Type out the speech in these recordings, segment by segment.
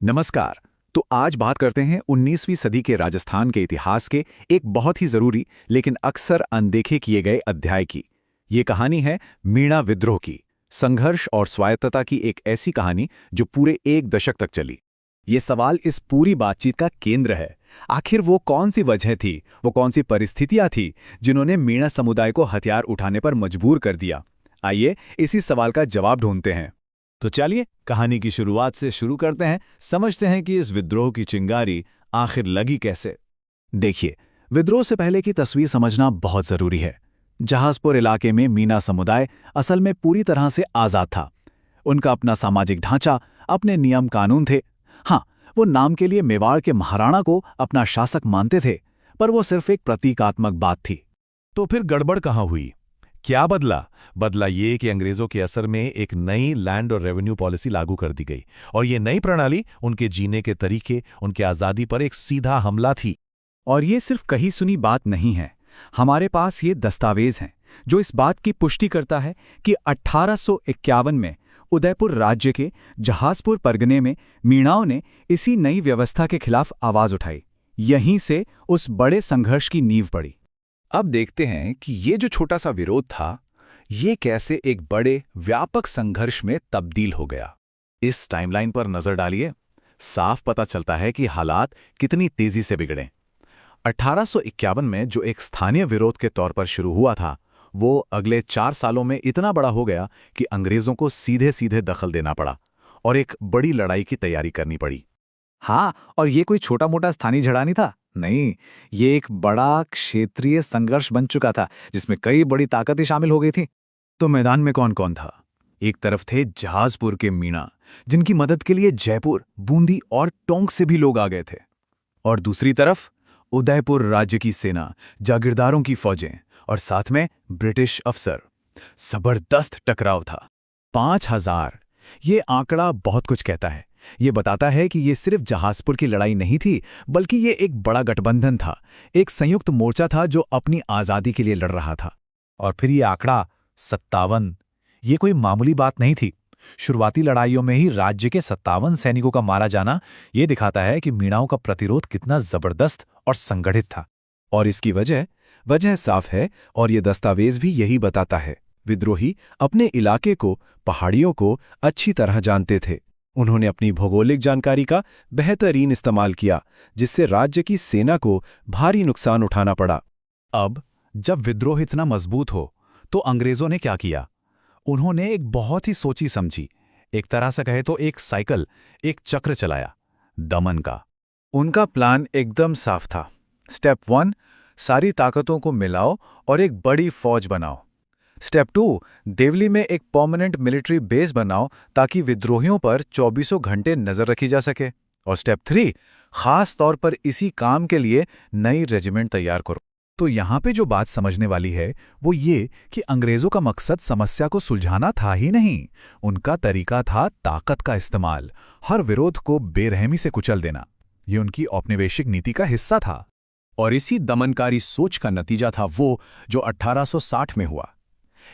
नमस्कार। तो आज बात करते हैं 19वीं सदी के राजस्थान के इतिहास के एक बहुत ही जरूरी लेकिन अक्सर अनदेखे किए गए अध्याय की। ये कहानी है मीणा विद्रोह की, संघर्ष और स्वायत्तता की एक ऐसी कहानी जो पूरे एक दशक तक चली। ये सवाल इस पूरी बातचीत का केंद्र है। आखिर वो कौन सी वजह थी, वो कौन सी परिस्थितियां थी जिन्होंने मीणा समुदाय को हथियार उठाने पर मजबूर कर दिया। आइए इसी सवाल का जवाब ढूंढते हैं। तो चलिए कहानी की शुरुआत से शुरू करते हैं, समझते हैं कि इस विद्रोह की चिंगारी आखिर लगी कैसे। देखिए, विद्रोह से पहले की तस्वीर समझना बहुत जरूरी है। जहाजपुर इलाके में मीणा समुदाय असल में पूरी तरह से आजाद था। उनका अपना सामाजिक ढांचा, अपने नियम कानून थे। हाँ, वो नाम के लिए मेवाड़ के महाराणा को अपना शासक मानते थे, पर वो सिर्फ एक प्रतीकात्मक बात थी। तो फिर गड़बड़ कहाँ हुई? क्या बदला ये कि अंग्रेजों के असर में एक नई लैंड और रेवेन्यू पॉलिसी लागू कर दी गई, और ये नई प्रणाली उनके जीने के तरीके, उनके आज़ादी पर एक सीधा हमला थी। और ये सिर्फ कही सुनी बात नहीं है। हमारे पास ये दस्तावेज हैं जो इस बात की पुष्टि करता है कि 1851 में उदयपुर राज्य के जहाजपुर परगने में मीणाओं ने इसी नई व्यवस्था के खिलाफ आवाज उठाई। यहीं से उस बड़े संघर्ष की नींव पड़ी। अब देखते हैं कि ये जो छोटा सा विरोध था, ये कैसे एक बड़े व्यापक संघर्ष में तब्दील हो गया। इस टाइमलाइन पर नजर डालिए, साफ पता चलता है कि हालात कितनी तेजी से बिगड़े। 1851 में जो एक स्थानीय विरोध के तौर पर शुरू हुआ था, वो अगले 4 सालों में इतना बड़ा हो गया कि अंग्रेजों को सीधे सीधे दखल देना पड़ा और एक बड़ी लड़ाई की तैयारी करनी पड़ी। हाँ, और ये कोई छोटा मोटा स्थानीय झगड़ा नहीं था। नहीं, ये एक बड़ा क्षेत्रीय संघर्ष बन चुका था जिसमें कई बड़ी ताकतें शामिल हो गई थी। तो मैदान में कौन कौन था? एक तरफ थे जहाजपुर के मीणा, जिनकी मदद के लिए जयपुर, बूंदी और टोंक से भी लोग आ गए थे। और दूसरी तरफ उदयपुर राज्य की सेना, जागीरदारों की फौजें और साथ में ब्रिटिश अफसर। जबरदस्त टकराव था। 5000। ये आंकड़ा बहुत कुछ कहता है। ये बताता है कि ये सिर्फ जहाजपुर की लड़ाई नहीं थी, बल्कि ये एक बड़ा गठबंधन था, एक संयुक्त मोर्चा था जो अपनी आज़ादी के लिए लड़ रहा था। और फिर ये आंकड़ा 57, ये कोई मामूली बात नहीं थी। शुरुआती लड़ाइयों में ही राज्य के 57 सैनिकों का मारा जाना ये दिखाता है कि मीणाओं का प्रतिरोध कितना जबरदस्त और संगठित था। और इसकी वजह साफ है, और ये दस्तावेज भी यही बताता है। विद्रोही अपने इलाके को, पहाड़ियों को अच्छी तरह जानते थे। उन्होंने अपनी भौगोलिक जानकारी का बेहतरीन इस्तेमाल किया, जिससे राज्य की सेना को भारी नुकसान उठाना पड़ा। अब जब विद्रोह इतना मजबूत हो, तो अंग्रेजों ने क्या किया? उन्होंने एक बहुत ही सोची समझी, एक तरह से कहे तो एक साइकिल, एक चक्र चलाया, दमन का। उनका प्लान एकदम साफ था। स्टेप 1, सारी ताकतों को मिलाओ और एक बड़ी फौज बनाओ। स्टेप 2, देवली में एक परमानेंट मिलिट्री बेस बनाओ ताकि विद्रोहियों पर 24 घंटे नजर रखी जा सके। और स्टेप 3, खास तौर पर इसी काम के लिए नई रेजिमेंट तैयार करो। तो यहाँ पे जो बात समझने वाली है वो ये कि अंग्रेजों का मकसद समस्या को सुलझाना था ही नहीं, उनका तरीका था ताकत का इस्तेमाल, हर विरोध को बेरहमी से कुचल देना। ये उनकी औपनिवेशिक नीति का हिस्सा था। और इसी दमनकारी सोच का नतीजा था वो जो 1860 में हुआ।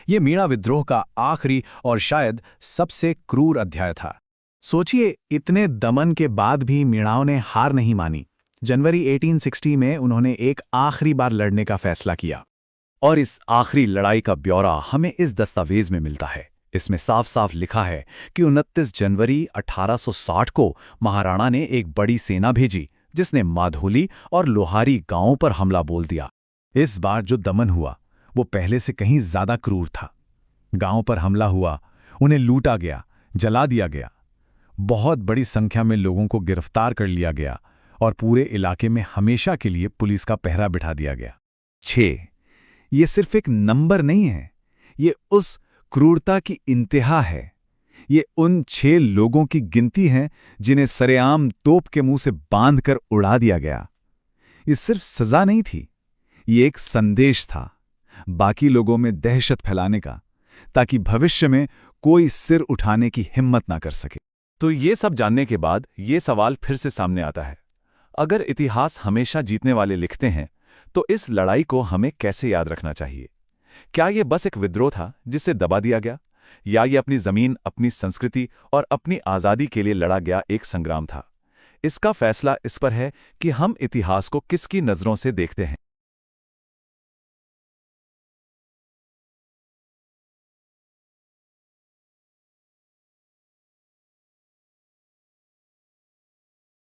ये मीणा विद्रोह का आखिरी और शायद सबसे क्रूर अध्याय था। सोचिए, इतने दमन के बाद भी मीणाओं ने हार नहीं मानी। जनवरी 1860 में उन्होंने एक आखिरी बार लड़ने का फैसला किया। और इस आखिरी लड़ाई का ब्यौरा हमें इस दस्तावेज में मिलता है। इसमें साफ साफ लिखा है कि 29 जनवरी 1860 को महाराणा ने एक बड़ी सेना भेजी, जिसने माधोली और लोहारी गांवों पर हमला बोल दिया। इस बार जो दमन हुआ वो पहले से कहीं ज्यादा क्रूर था। गांव पर हमला हुआ, उन्हें लूटा गया, जला दिया गया। बहुत बड़ी संख्या में लोगों को गिरफ्तार कर लिया गया और पूरे इलाके में हमेशा के लिए पुलिस का पहरा बिठा दिया गया। 6, ये सिर्फ एक नंबर नहीं है, ये उस क्रूरता की इंतहा है। ये उन 6 लोगों की गिनती है जिन्हें सरेआम तोप के मुंह से बांधकर उड़ा दिया गया। ये सिर्फ सजा नहीं थी, ये एक संदेश था बाकी लोगों में दहशत फैलाने का, ताकि भविष्य में कोई सिर उठाने की हिम्मत ना कर सके। तो ये सब जानने के बाद ये सवाल फिर से सामने आता है, अगर इतिहास हमेशा जीतने वाले लिखते हैं, तो इस लड़ाई को हमें कैसे याद रखना चाहिए? क्या ये बस एक विद्रोह था जिसे दबा दिया गया, या ये अपनी जमीन, अपनी संस्कृति और अपनी आज़ादी के लिए लड़ा गया एक संग्राम था? इसका फैसला इस पर है कि हम इतिहास को किसकी नज़रों से देखते हैं।